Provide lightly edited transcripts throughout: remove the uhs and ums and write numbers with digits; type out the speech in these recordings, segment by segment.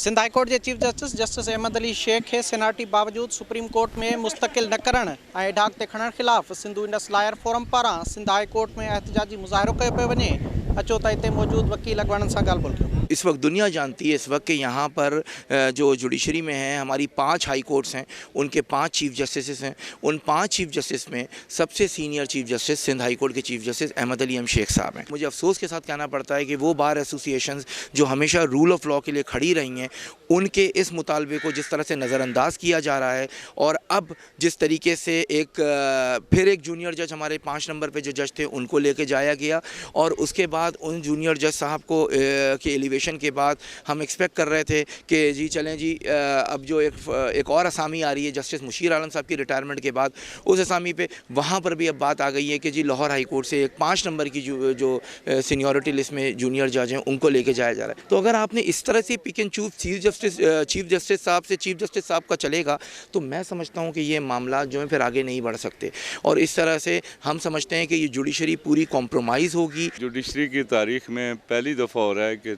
Sindh high court के chief justice justice Ahmed Ali Shaikh के सेनाटी बावजूद सुप्रीम कोर्ट में मुस्तकिल न करण ऐं एडाक ते खणण खिलाफ़ सिंधु इंडस लॉयर फोरम पारां सिंध हाई कोर्ट में एहतजाजी मुज़ाहिरो कयो पियो वञे। अचो त हिते मौजूद वकील अॻवाननि सां ॻाल्हि ॿोल कयूं। इस वक्त दुनिया जानती है इस वक्त कि यहाँ पर जो जुडिशरी में है हमारी 5 हाई कोर्ट्स हैं, उनके 5 चीफ जस्टिस हैं। उन 5 चीफ जस्टिस में सबसे senior chief justice Sindh high court के चीफ जस्टिस अहमद अली शेख साहब हैं। मुझे अफसोस के साथ कहना पड़ता है कि वो बार एसोसिएशंस जो हमेशा रूल ऑफ लॉ के लिए खड़ी रही हैं, उनके इस मुतालबे को जिस तरह से नज़रअंदाज किया जा रहा है और अब जिस तरीके से फिर एक जूनियर जज हमारे 5 नंबर पे जो जज थे उनको लेके जाया गया और उसके बाद उन जूनियर जज साहब को के एलिवेशन के बाद हम एक्सपेक्ट कर रहे थे कि जी चलें जी अब जो एक और असामी आ रही है जस्टिस मुशीर आलम साहब की रिटायरमेंट के बाद, उस असामी पे वहाँ पर भी अब बात आ गई है कि जी लाहौर हाई कोर्ट से एक 5 नंबर की जो सीनियरिटी लिस्ट में जूनियर जज हैं उनको लेके जाया जा रहा है। तो अगर आपने इस तरह से pick and choose chief justice साहब से चीफ जस्टिस साहब का चलेगा तो मैं समझता हूँ कि ये मामला जो है फिर आगे नहीं बढ़ सकते और इस तरह से हम समझते हैं कि ये जुडिशरी पूरी कॉम्प्रोमाइज़ होगी। जुडिशरी की तारीख में पहली दफ़ा हो रहा है कि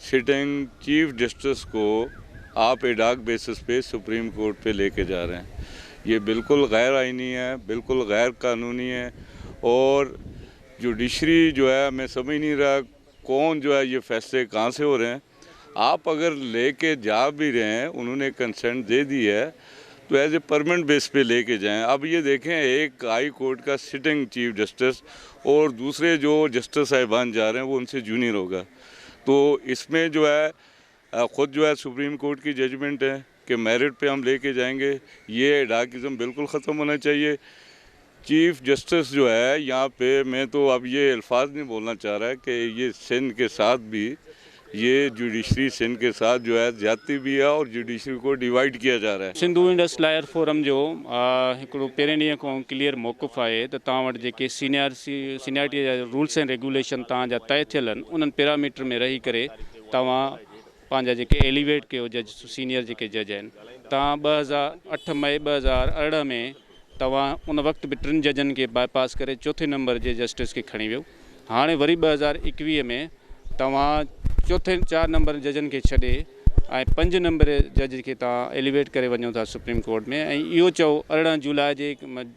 सिटिंग चीफ जस्टिस को आप एडाक बेसिस पे सुप्रीम कोर्ट पे लेके जा रहे हैं। ये बिल्कुल गैर आइनी है, बिल्कुल गैर कानूनी है और जुडिशरी जो है मैं समझ नहीं रहा कौन जो है ये फैसले कहाँ से हो रहे हैं। आप अगर लेके जा भी रहे हैं, उन्होंने कंसेंट दे दी है तो एज ए परमानेंट बेस पे लेके जाएं। अब ये देखें एक हाई कोर्ट का सिटिंग चीफ जस्टिस और दूसरे जो जस्टिस साहिबान जा रहे हैं वो उनसे जूनियर होगा, तो इसमें जो है ख़ुद जो है सुप्रीम कोर्ट की जजमेंट है कि मेरिट पे हम लेके जाएंगे। ये एडाकिज़म बिल्कुल ख़त्म होना चाहिए। चीफ जस्टिस जो है यहाँ पे मैं तो अब ये अल्फाज नहीं बोलना चाह रहा है कि ये सिंध के साथ भी ये जुडिशरी सिंध के साथ जो है ज़्यादती भी है और जुडिशरी को डिवाइड किया जा रहा है। सिंधु इंडस लॉयर फोरम जो हिकिड़ो पहिरें ॾींहं खां क्लियर मौक़िफ़ आहे त तव्हां वटि जेके सीनियरिटी जा रूल्स एंड रेगुलेशन तव्हांजा तय थियल आहिनि उन्हनि पैरामीटर में रही करे तव्हां पंहिंजा जेके एलिवेट कयो जज सीनियर जेके जज आहिनि, तव्हां 8 मई 2018 में तव्हां उन वक़्तु बि 3 जजनि खे बाईपास करे 4थे नंबर जे जस्टिस खे खणी वियो। हाणे वरी 2021 में तव्हां 4 नंबर जजनि खे छॾे ऐं 5 नंबर जज खे तव्हां एलिवेट करे वञो था सुप्रीम कोर्ट में ऐं इहो चओ 18 जुलाई जे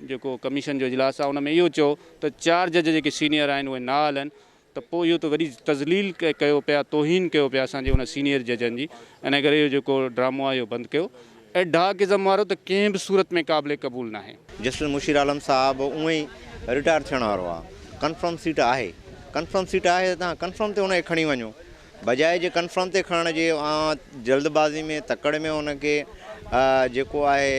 जेको कमीशन जो इजलास आहे उन में इहो चओ त 4 जज जेके सीनियर आहिनि उहे ना हलनि, त पोइ इहो त वरी तज़लील कयो पिया, तौहीन कयो पिया असांजे उन सीनियर जजनि जी। इन करे इहो जेको ड्रामो आहे इहो बंदि कयो। एडाकिज़म वारो त कंहिं बि सूरत में क़ाबिल क़बूल न आहे। जस्टिस मुशीर आलम साहब उअं ई रिटायर थियण वारो आहे, कंफर्म सीट आहे त तव्हां कंफर्म ते उनखे खणी वञो, बजाए जे कंफर्म ते खणण जे जल्दबाज़ी में तकड़ में उनखे जेको आहे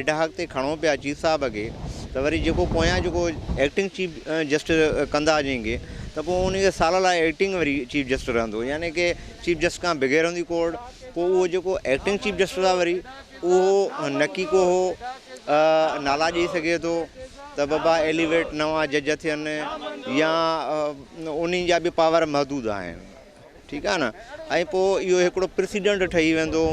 एडाक ते खणो पिया चीफ साहब खे, त वरी जेको पोयां जेको एक्टिंग चीफ जस्टिस कंदा जंहिंखे त पोइ उनखे साल लाइ एक्टिंग वरी चीफ जस्टिस रहंदो, यानी कि चीफ जस्टिस खां बग़ैर रहंदी कोर्ट। पोइ उहो जेको एक्टिंग चीफ जस्टिस आहे वरी उहो न की को नाला ॾेई सघे थो त बाबा एलिवेट नवां जज थियनि या उन्हनि जा बि पावर महदूद आहिनि, ठीकु आहे न। ऐं पोइ इहो हिकिड़ो प्रेसिडेंट ठही वेंदो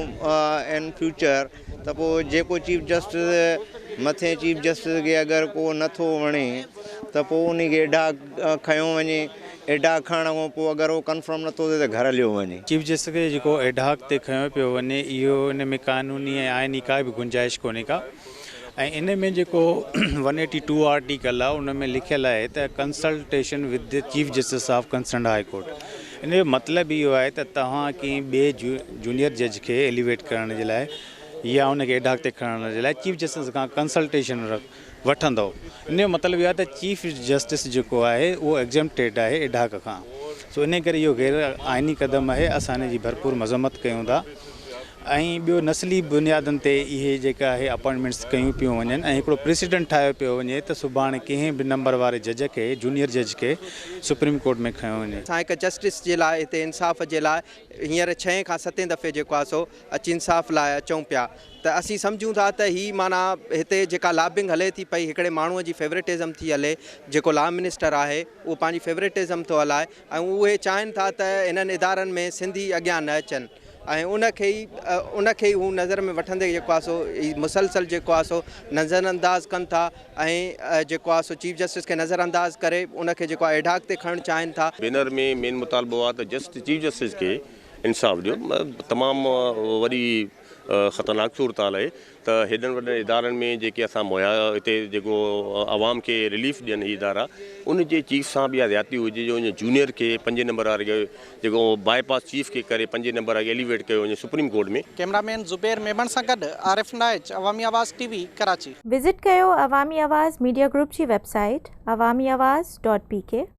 इन फ्यूचर, त पोइ जेको चीफ जस्टिस मथे चीफ जस्टिस खे अगरि को नथो वणे त पोइ उनखे एडाक खयो वञे, एडाक खणण खां पोइ अगरि उहो कंफर्म नथो थिए त घर हलियो वञे। चीफ जस्टिस खे जेको एडाक ते खयो पियो वञे इहो इन में कानूनी ऐं आइनी का बि गुंजाइश कोन्हे का। ऐं इन में जेको 182 आर्टिकल आहे उन में लिखियलु आहे त consultation with the chief justice of concern high court. इन जो मतिलबु इहो आहे त तव्हां कंहिं ॿिए जूनियर जज खे एलिवेट करण जे लाइ या उनखे एडाक ते खणण जे लाइ चीफ जस्टिस खां कंसल्टेशन वठंदव। इन जो मतिलबु इहो आहे त चीफ जस्टिस जेको आहे उहो एग्ज़म्प्टेड आहे एडाक खां। सो इन करे इहो गैर आइनी क़दम आहे, असां इन जी भरपूर मज़म्मत कयूं था। ऐं ॿियो नस्ली बुनियादनि ते इहे जेका आहे अपॉइंटमेंट्स कयूं पियूं वञनि ऐं हिकिड़ो प्रेसिडेंट ठाहियो पियो वञे त सुभाणे कंहिं बि नंबर वारे जज खे जूनियर जज खे सुप्रीम कोर्ट में खयो वञे। असां हिकु जस्टिस जे लाइ हिते इंसाफ़ जे लाइ हींअर 6 खां 7 दफ़े जेको आहे सो अची इंसाफ़ लाइ अचूं पिया, त असीं सम्झूं था त हीअ माना हिते जेका लॉबिंग हले थी पई हिकिड़े माण्हूअ जी फेवरेटिज़म थी हले, जेको लॉ मिनिस्टर आहे उहो पंहिंजी फेवरेटिज़म थो हलाए ऐं उहे चाहिनि था त इन्हनि इदारनि में सिंधी अॻियां न अचनि ऐं उनखे ई हू नज़र में वठंदे जेको आहे सो मुसलसल जेको आहे सो नज़रअंदाज़ कनि था ऐं जेको आहे सो चीफ जस्टिस खे नज़रअंदाज़ करे उनखे जेको आहे एडाक ते खणणु चाहिनि था। बैनर में मेन मुतालबो आहे त चीफ जस्टिस खे इंसाफ़ ॾियो। तमामु वॾी ख़तरनाक सूरत हाल आहे त हेॾनि वॾनि इदारनि में जेके असां मुहैया हिते जेको आवाम खे रिलीफ ॾियनि ही इदारा, उन जे चीफ सां बि ज़्यादती हुजे जो जूनियर खे 5 नंबर वारे खे जेको बाईपास चीफ खे करे 5 नंबर वारे एलिवेट कयो वञे सुप्रीम कोर्ट में। कैमरामैन ज़ुबैर मेमन सां गॾु आरिफ नाइच, अवामी आवाज़ TV, कराची। विज़िट कयो अवामी आवाज़ मीडिया ग्रुप जी वेबसाइट awamiawaz.pk